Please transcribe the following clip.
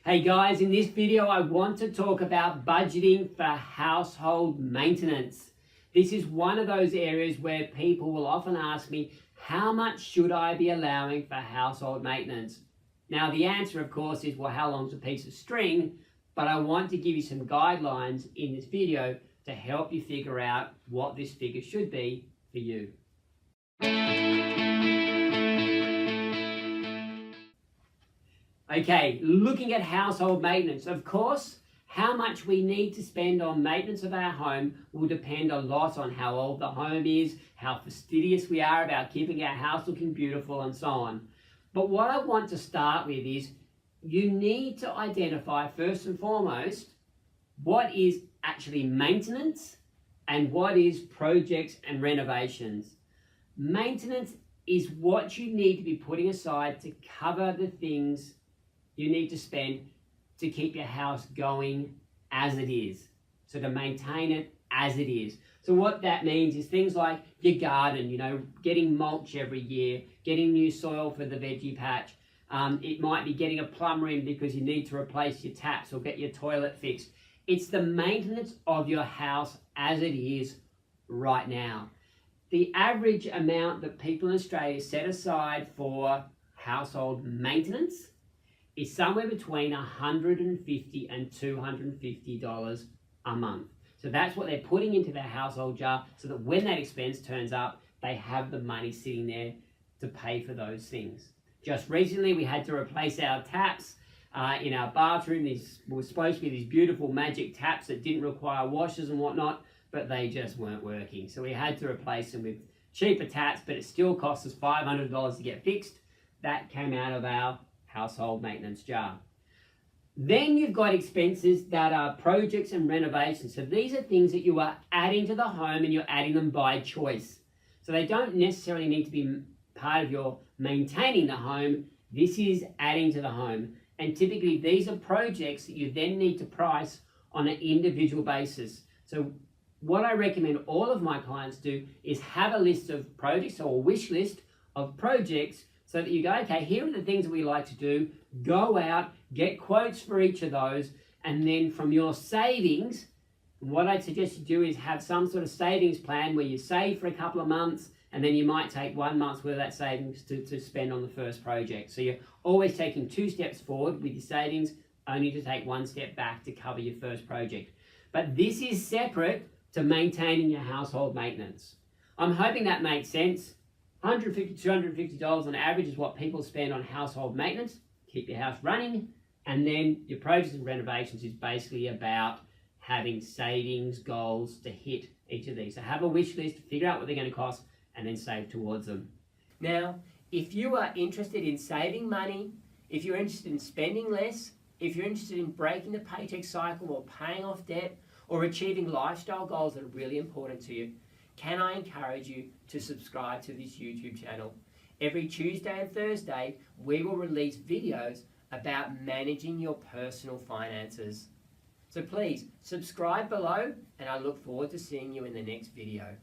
Hey guys, in this video I want to talk about budgeting for household maintenance. This is one of those areas where people will often ask me, how much should I be allowing for household maintenance? Now the answer of course is, well, how long's a piece of string? But I want to give you some guidelines in this video to help you figure out what this figure should be for you. Okay, looking at household maintenance. Of course, how much we need to spend on maintenance of our home will depend a lot on how old the home is, how fastidious we are about keeping our house looking beautiful, and so on. But what I want to start with is, you need to identify first and foremost what is actually maintenance and what is projects and renovations. Maintenance is what you need to be putting aside to cover the things you need to spend to keep your house going as it is. So to maintain it as it is. So what that means is things like your garden, getting mulch every year, getting new soil for the veggie patch. It might be getting a plumber in because you need to replace your taps or get your toilet fixed. It's the maintenance of your house as it is right now. The average amount that people in Australia set aside for household maintenance is somewhere between $150 and $250 a month. So that's what they're putting into their household jar so that when that expense turns up, they have the money sitting there to pay for those things. Just recently, we had to replace our taps in our bathroom. These were supposed to be these beautiful magic taps that didn't require washers and whatnot, but they just weren't working. So we had to replace them with cheaper taps, but it still cost us $500 to get fixed. That came out of our household maintenance jar. Then you've got expenses that are projects and renovations. So these are things that you are adding to the home and you're adding them by choice. So they don't necessarily need to be part of your maintaining the home. This is adding to the home. And typically these are projects that you then need to price on an individual basis. So what I recommend all of my clients do is have a list of projects or a wish list of projects so that you go, okay, here are the things that we like to do. Go out, get quotes for each of those, and then from your savings, what I'd suggest you do is have some sort of savings plan where you save for a couple of months, and then you might take 1 month's worth of that savings to spend on the first project. So you're always taking 2 steps forward with your savings, only to take 1 step back to cover your first project. But this is separate to maintaining your household maintenance. I'm hoping that makes sense. $150, $250 on average is what people spend on household maintenance, keep your house running, and then your projects and renovations is basically about having savings goals to hit each of these. So have a wish list, figure out what they're going to cost, and then save towards them. Now, if you are interested in saving money, if you're interested in spending less, if you're interested in breaking the paycheck cycle or paying off debt or achieving lifestyle goals that are really important to you, can I encourage you to subscribe to this YouTube channel? Every Tuesday and Thursday, we will release videos about managing your personal finances. So please, subscribe below, and I look forward to seeing you in the next video.